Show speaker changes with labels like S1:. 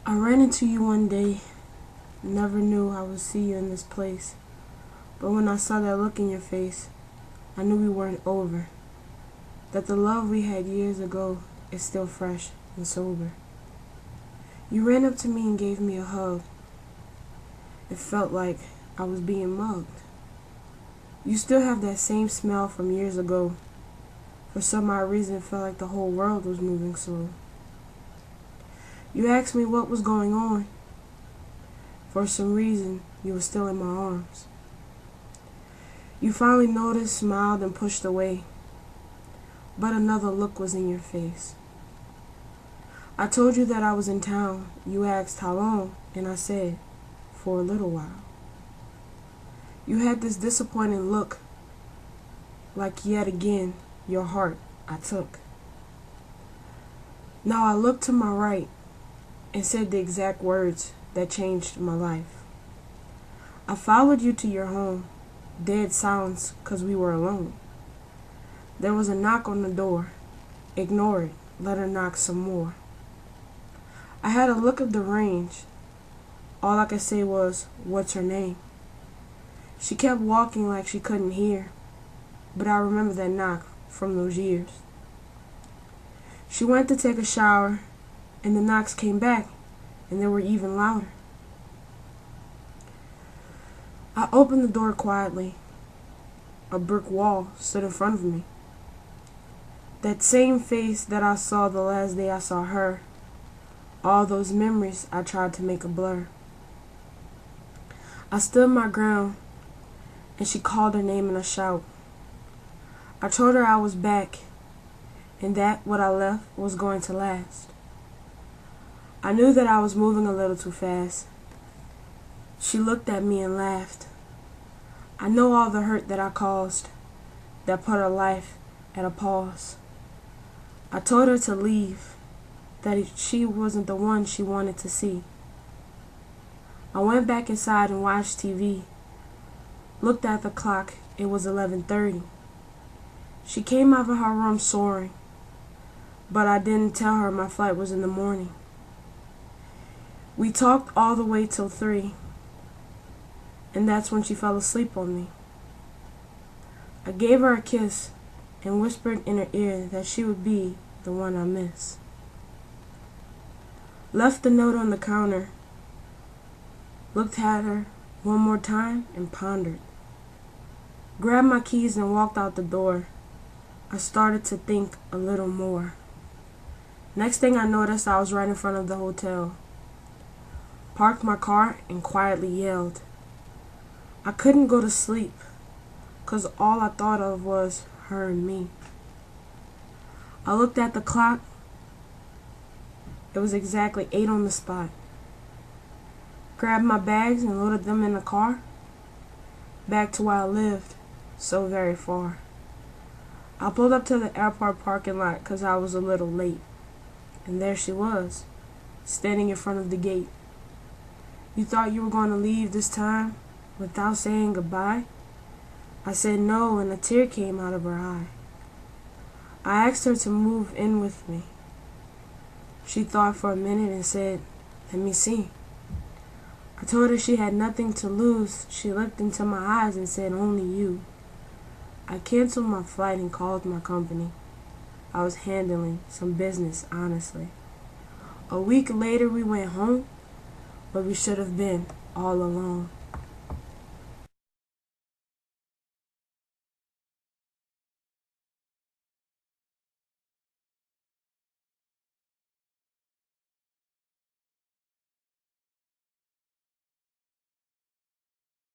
S1: I ran into you one day, never knew I would see you in this place. But when I saw that look in your face, I knew we weren't over. That the love we had years ago is still fresh and sober. You ran up to me and gave me a hug. It felt like I was being mugged. You still have that same smell from years ago. For some odd reason, it felt like the whole world was moving slow. You asked me what was going on. For some reason, you were still in my arms. You finally noticed, smiled, and pushed away. But another look was in your face. I told you that I was in town. You asked how long, and I said, for a little while. You had this disappointed look, like yet again your heart I took. Now I looked to my right and said the exact words that changed my life. I followed you to your home, dead silence 'cause we were alone. There was a knock on the door. Ignore it, let her knock some more. I had a look of the range. All I could say was, what's her name? She kept walking like she couldn't hear, but I remember that knock from those years. She went to take a shower, and the knocks came back, and they were even louder. I opened the door quietly. A brick wall stood in front of me. That same face that I saw the last day I saw her. All those memories I tried to make a blur. I stood my ground, and she called her name in a shout. I told her I was back, and that what I left was going to last. I knew that I was moving a little too fast. She looked at me and laughed. I know all the hurt that I caused, that put her life at a pause. I told her to leave, that she wasn't the one she wanted to see. I went back inside and watched TV. Looked at the clock, it was 11:30. She came out of her room soaring, but I didn't tell her my flight was in the morning. We talked all the way till 3, and that's when she fell asleep on me. I gave her a kiss and whispered in her ear that she would be the one I miss. Left the note on the counter, looked at her one more time and pondered. Grabbed my keys and walked out the door. I started to think a little more. Next thing I noticed, I was right in front of the hotel. Parked my car and quietly yelled. I couldn't go to sleep, 'cause all I thought of was her and me. I looked at the clock. It was exactly 8 on the spot. Grabbed my bags and loaded them in the car. Back to where I lived, so very far. I pulled up to the airport parking lot 'cause I was a little late. And there she was, standing in front of the gate. You thought you were going to leave this time without saying goodbye? I said no, and a tear came out of her eye. I asked her to move in with me. She thought for a minute and said, let me see. I told her she had nothing to lose. She looked into my eyes and said, only you. I canceled my flight and called my company. I was handling some business, honestly. A week later we went home, but we should have been all alone.